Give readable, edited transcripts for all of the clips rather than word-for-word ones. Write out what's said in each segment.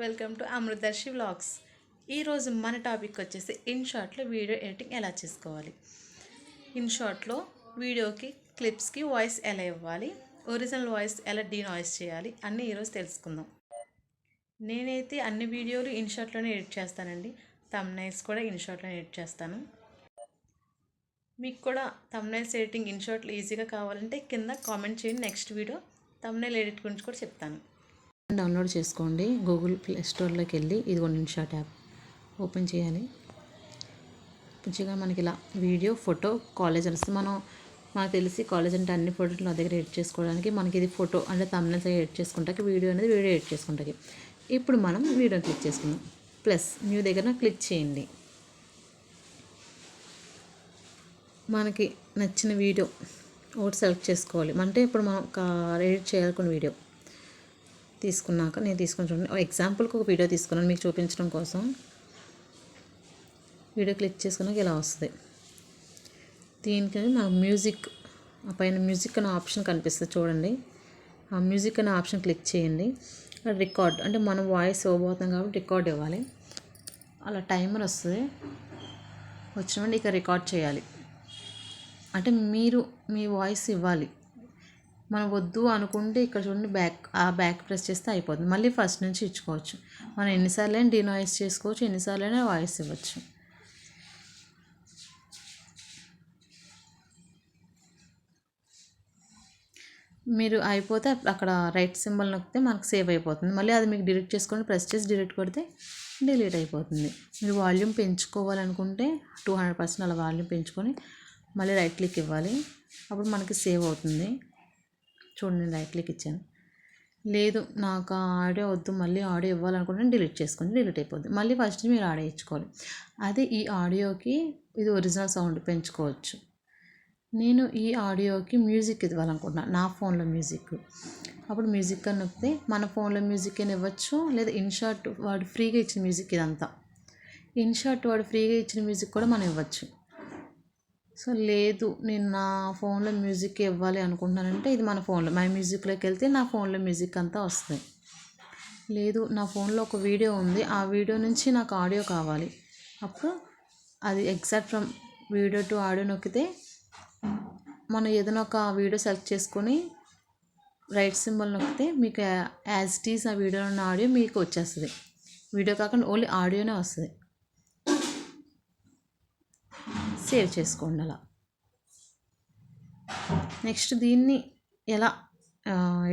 Welcome to అమృతర్షి vlogs. ఈరోజు మన topic వచ్చేసి ఇన్ షార్ట్లో వీడియో ఎడిటింగ్ ఎలా చేసుకోవాలి. ఇన్ షార్ట్లో వీడియోకి క్లిప్స్కి వాయిస్ ఎలా ఇవ్వాలి, ఒరిజినల్ వాయిస్ ఎలా డీనాయిస్ చేయాలి అన్నీ ఈరోజు తెలుసుకుందాం. నేనైతే అన్ని వీడియోలు ఇన్ షార్ట్లోనే ఎడిట్ చేస్తానండి. థంబ్నైల్స్ కూడా ఇన్ షార్ట్లోనే ఎడిట్ చేస్తాను. మీకు కూడా థంబ్నైల్స్ ఎడిటింగ్ ఇన్ షార్ట్లో ఈజీగా కావాలంటే కింద కామెంట్ చేయండి. నెక్స్ట్ వీడియో థంబ్నైల్ ఎడిట్ గురించి కూడా చెప్తాను. డౌన్లోడ్ చేసుకోండి. గూగుల్ ప్లే స్టోర్లోకి వెళ్ళి ఇదిగోండి ఇన్ షార్ట్ యాప్ ఓపెన్ చేయాలి. మంచిగా మనకి ఇలా వీడియో, ఫోటో, కాలేజ్ అని వస్తుంది. మనకు తెలిసి కాలేజ్ అంటే అన్ని ఫోటోలు నా దగ్గర ఎడిట్ చేసుకోవడానికి. మనకి ఇది ఫోటో అంటే థంబ్నైల్స్ ఎడిట్ చేసుకుంటాకి, వీడియో అనేది వీడియో ఎడిట్ చేసుకుంటాకి. ఇప్పుడు మనం వీడియో క్లిక్ చేసుకుందాం. ప్లస్ న్యూ దగ్గర క్లిక్ చేయండి. మనకి నచ్చిన వీడియో ఒకటి సెలెక్ట్ చేసుకోవాలి. అంటే ఇప్పుడు మనం ఎడిట్ చేయాలనుకున్న వీడియో తీసుకున్నాక నేను తీసుకొని చూడండి. ఎగ్జాంపుల్కి ఒక వీడియో తీసుకున్నాను మీకు చూపించడం కోసం. వీడియో క్లిక్ చేసుకున్నాక ఇలా వస్తుంది. దీనికి నాకు మ్యూజిక్ పైన మ్యూజిక్ అనే ఆప్షన్ కనిపిస్తుంది చూడండి. ఆ మ్యూజిక్ అనే ఆప్షన్ క్లిక్ చేయండి. రికార్డ్ అంటే మనం వాయిస్ ఇవ్వబోతున్నాం కాబట్టి రికార్డ్ ఇవ్వాలి. అలా టైమర్ వస్తుంది. వచ్చినప్పుడు ఇక రికార్డ్ చేయాలి. అంటే మీరు మీ వాయిస్ ఇవ్వాలి. మనం వద్దు అనుకుంటే ఇక్కడ చూడండి బ్యాక్ ప్రెస్ చేస్తే అయిపోతుంది. మళ్ళీ ఫస్ట్ నుంచి ఇచ్చుకోవచ్చు. మనం ఎన్నిసార్లు అయినా డీనాయిస్ చేసుకోవచ్చు, ఎన్నిసార్లు అయినా వాయిస్ ఇవ్వచ్చు. మీరు అయిపోతే అక్కడ రైట్ సింబల్ నొక్కితే మనకు సేవ్ అయిపోతుంది. మళ్ళీ అది మీకు డిలీట్ చేసుకొని ప్రెస్ చేసి డిలీట్ కొడితే డిలీట్ అయిపోతుంది. మీరు వాల్యూమ్ పెంచుకోవాలనుకుంటే 200% అలా వాల్యూమ్ పెంచుకొని మళ్ళీ రైట్ క్లిక్ ఇవ్వాలి. అప్పుడు మనకి సేవ్ అవుతుంది. చూడండి రైట్ క్లిక్ ఇచ్చాను. లేదు నాకు ఆడియో వద్దు, మళ్ళీ ఆడియో ఇవ్వాలనుకుంటే డిలీట్ చేసుకోండి, డిలీట్ అయిపోద్ది. మళ్ళీ ఫస్ట్ మీరు ఆడియో ఇచ్చుకోవాలి. అదే ఈ ఆడియోకి ఇది ఒరిజినల్ సౌండ్ పెంచుకోవచ్చు. నేను ఈ ఆడియోకి మ్యూజిక్ ఇవ్వాలనుకుంటున్నాను, నా ఫోన్లో మ్యూజిక్. అప్పుడు మ్యూజిక్ అని నొక్కితే మన ఫోన్లో మ్యూజిక్ అని ఇవ్వచ్చు. లేదా ఇన్షార్ట్ వాడు ఫ్రీగా ఇచ్చిన మ్యూజిక్ ఇదంతా. ఇన్షార్ట్ వాడు ఫ్రీగా ఇచ్చిన మ్యూజిక్ కూడా మనం ఇవ్వచ్చు. సో లేదు నేను నా ఫోన్లో మ్యూజిక్ ఇవ్వాలి అనుకుంటున్నానంటే ఇది మన ఫోన్లో మై మ్యూజిక్లోకి వెళ్తే నా ఫోన్లో మ్యూజిక్ అంతా వస్తుంది. లేదు నా ఫోన్లో ఒక వీడియో ఉంది, ఆ వీడియో నుంచి నాకు ఆడియో కావాలి. అప్పుడు అది exact from video to audio నొక్కితే మనం ఏదైనా ఒక వీడియో సెలెక్ట్ చేసుకొని రైట్ సింబల్ నొక్కితే మీకు యాజ్ ఇట్ ఈజ్ ఆ వీడియోలో ఉన్న ఆడియో మీకు వచ్చేస్తుంది. వీడియో కాకుండా ఓన్లీ ఆడియోనే వస్తుంది. సేవ్ చేసుకోండి అలా. నెక్స్ట్ దీన్ని ఎలా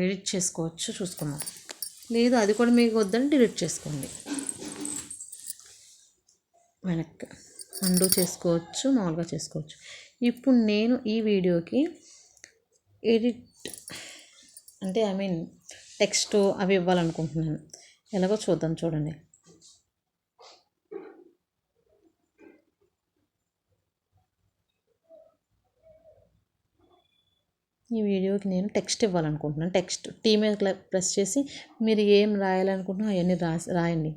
ఎడిట్ చేసుకోవచ్చు చూసుకుందాం. లేదు అది కూడా మీకు వద్దని డిలీట్ చేసుకోండి. వెనక్కి అండూ చేసుకోవచ్చు, మామూలుగా చేసుకోవచ్చు. ఇప్పుడు నేను ఈ వీడియోకి ఎడిట్ అంటే టెక్స్ట్ అవి ఇవ్వాలనుకుంటున్నాను. ఎలాగో చూద్దాం చూడండి. ఈ వీడియోకి నేను టెక్స్ట్ ఇవ్వాలనుకుంటున్నాను. టెక్స్ట్ టీ మీద ప్రెస్ చేసి మీరు ఏం రాయాలనుకుంటున్నారో అవన్నీ రాయండి.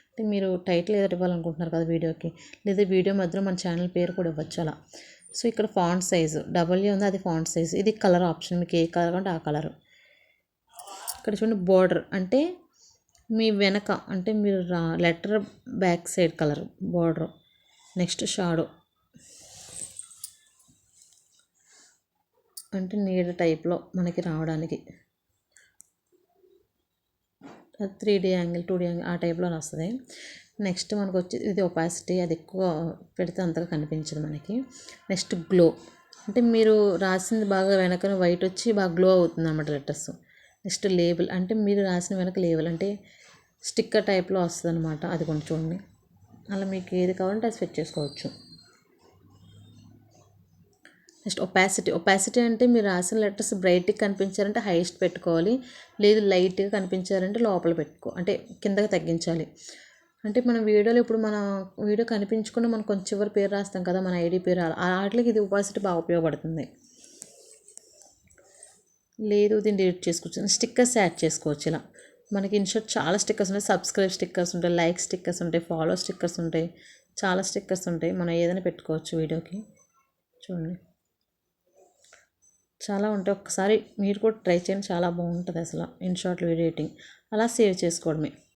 అంటే మీరు టైటిల్ ఏదో ఇవ్వాలనుకుంటున్నారు కదా వీడియోకి, లేదా వీడియో మధ్యలో మన ఛానల్ పేరు కూడా ఇవ్వచ్చు అలా. సో ఇక్కడ ఫాంట్ సైజు డబల్యూ ఉంది, అది ఫాంట్ సైజు. ఇది కలర్ ఆప్షన్, మీకు ఏ కలర్ అంటే ఆ కలర్. ఇక్కడ చూడండి బోర్డర్ అంటే మీ వెనక అంటే మీరు letter back side colour border. Next shadow అంటే నీడ టైప్లో మనకి రావడానికి 3D యాంగిల్ 2D యాంగిల్ ఆ టైప్లో వస్తుంది. నెక్స్ట్ మనకు వచ్చి ఇది ఒపాసిటీ, అది ఎక్కువ పెడితే అంతగా కనిపించదు మనకి. నెక్స్ట్ గ్లో అంటే మీరు రాసింది బాగా వెనక వైట్ వచ్చి బాగా గ్లో అవుతుంది అన్నమాట లెటర్స్. నెక్స్ట్ లేబుల్ అంటే మీరు రాసిన వెనక లేబుల్ అంటే స్టిక్కర్ టైప్లో వస్తుంది అనమాట. అది కొంచెం చూడండి. అలా మీకు ఏది కావాలంటే అది సెట్ చేసుకోవచ్చు. నెక్స్ట్ ఒపాసిటీ అంటే మీరు రాసిన లెటర్స్ బ్రైట్గా కనిపించాలంటే హైయెస్ట్ పెట్టుకోవాలి. లేదు లైట్గా కనిపించాలంటే లోపల అంటే కిందకి తగ్గించాలి. అంటే మన వీడియోలో ఇప్పుడు మన వీడియో కనిపించకుండా మనం కొంచెం చివరి పేరు రాస్తాం కదా, మన ఐడి పేరు, వాటికి ఇది ఒపాసిటీ బాగా ఉపయోగపడుతుంది. లేదు దీన్ని డిలీట్ చేసుకోవచ్చు. స్టిక్కర్స్ యాడ్ చేసుకోవచ్చు. ఇలా మనకి ఇన్షార్ట్ చాలా స్టిక్కర్స్ ఉంటాయి. సబ్స్క్రైబ్ స్టిక్కర్స్ ఉంటాయి, లైక్ స్టిక్కర్స్ ఉంటాయి, ఫాలో స్టిక్కర్స్ ఉంటాయి, చాలా స్టిక్కర్స్ ఉంటాయి. మనం ఏదైనా పెట్టుకోవచ్చు వీడియోకి. చూడండి చాలా ఉంటాయి. ఒక్కసారి మీరు కూడా ట్రై చేయండి, చాలా బాగుంటుంది అసలు ఇన్షార్ట్ వీడియో ఎడిటింగ్. అలా సేవ్ చేసుకోవడమే.